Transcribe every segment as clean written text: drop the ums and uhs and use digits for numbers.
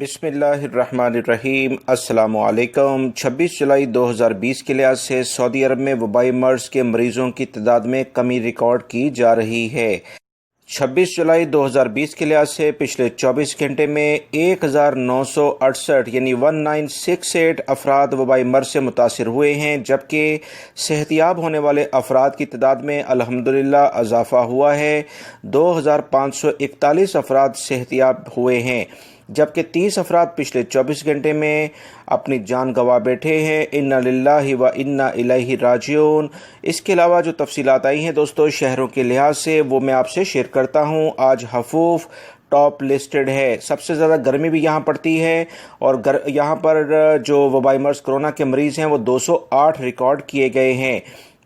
بسم اللہ الرحمن الرحیم۔ السلام علیکم۔ 26 جولائی 2020 کے لحاظ سے سعودی عرب میں وبائی مرض کے مریضوں کی تعداد میں کمی ریکارڈ کی جا رہی ہے۔ 26 جولائی 2020 کے لحاظ سے پچھلے 24 گھنٹے میں 1968 یعنی 1968 افراد وبائی مرض سے متاثر ہوئے ہیں، جبکہ صحت یاب ہونے والے افراد کی تعداد میں الحمدللہ اضافہ ہوا ہے۔ 2541 افراد صحت یاب ہوئے ہیں، جبکہ 30 افراد پچھلے 24 گھنٹے میں اپنی جان گنوا بیٹھے ہیں۔ انا للہ و انا الیہ راجعون۔ اس کے علاوہ جو تفصیلات آئی ہیں دوستو شہروں کے لحاظ سے، وہ میں آپ سے شیئر کرتا ہوں۔ آج حفوف ٹاپ لسٹڈ ہے، سب سے زیادہ گرمی بھی یہاں پڑتی ہے، اور یہاں پر جو وبائی مرض کرونا کے مریض ہیں وہ 208 ریکارڈ کیے گئے ہیں۔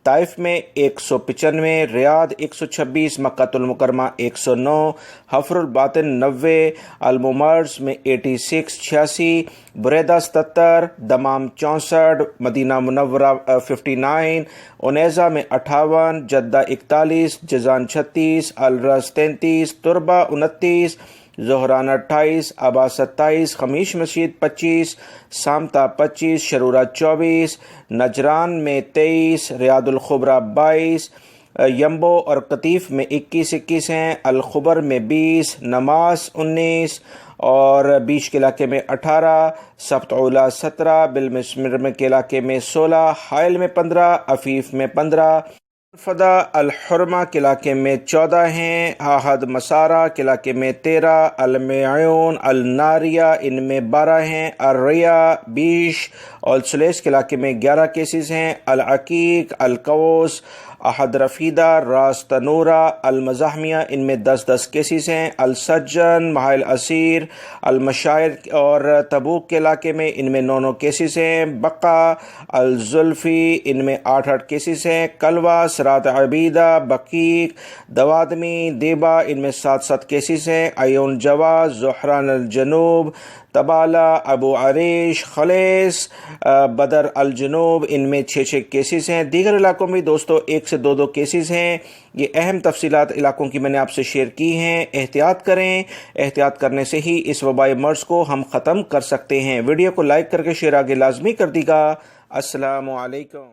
طائف میں 195، ریاض 126، مکہ المکرمہ 109، حفر الباطن 90، الممرز میں 86 86، بریدہ 77، دمام 64، مدینہ منورہ 59، انیزہ میں 58، جدہ 41، جازان 36، الرز 33، تربہ 29، زہران 28، ابا 27، خمیش مسجد 25، سامتا 25، شرورہ 24، نجران میں 23، ریاض الخبرہ 22، یمبو اور قطیف میں 21 ہیں، الخبر میں 20، نماس 19، اور بیچ کے علاقے میں 18، سبت اولا 17، بالمسمر کے علاقے میں 16، حائل میں 15، عفیف میں 15، فدا الحرمہ کے علاقے میں 14 ہیں، احد مسارہ کے علاقے میں 13، المیعون الناریہ ان میں 12 ہیں، الریا 20، اور سلیس کے علاقے میں 11 کیسز ہیں، العقیق القوس احد رفیدہ راس تنورہ المزاحمیہ ان میں 10 کیسز ہیں، السجن محل اسیر المشائر اور تبوک کے علاقے میں ان میں 9 کیسز ہیں، بقا الزلفی ان میں 8 کیسز ہیں، کلوہ سرات عبیدہ بقیق دوادمی دیبا ان میں 7 کیسز ہیں، ایون جواز زہران الجنوب تبالہ ابو عریش خلیص بدر الجنوب ان میں 6 کیسز ہیں۔ دیگر علاقوں میں دوستو 1 سے 2 کیسز ہیں۔ یہ اہم تفصیلات علاقوں کی میں نے آپ سے شیئر کی ہیں۔ احتیاط کریں، احتیاط کرنے سے ہی اس وبائی مرض کو ہم ختم کر سکتے ہیں۔ ویڈیو کو لائک کر کے شیئر آگے لازمی کر دیگا۔ السلام علیکم۔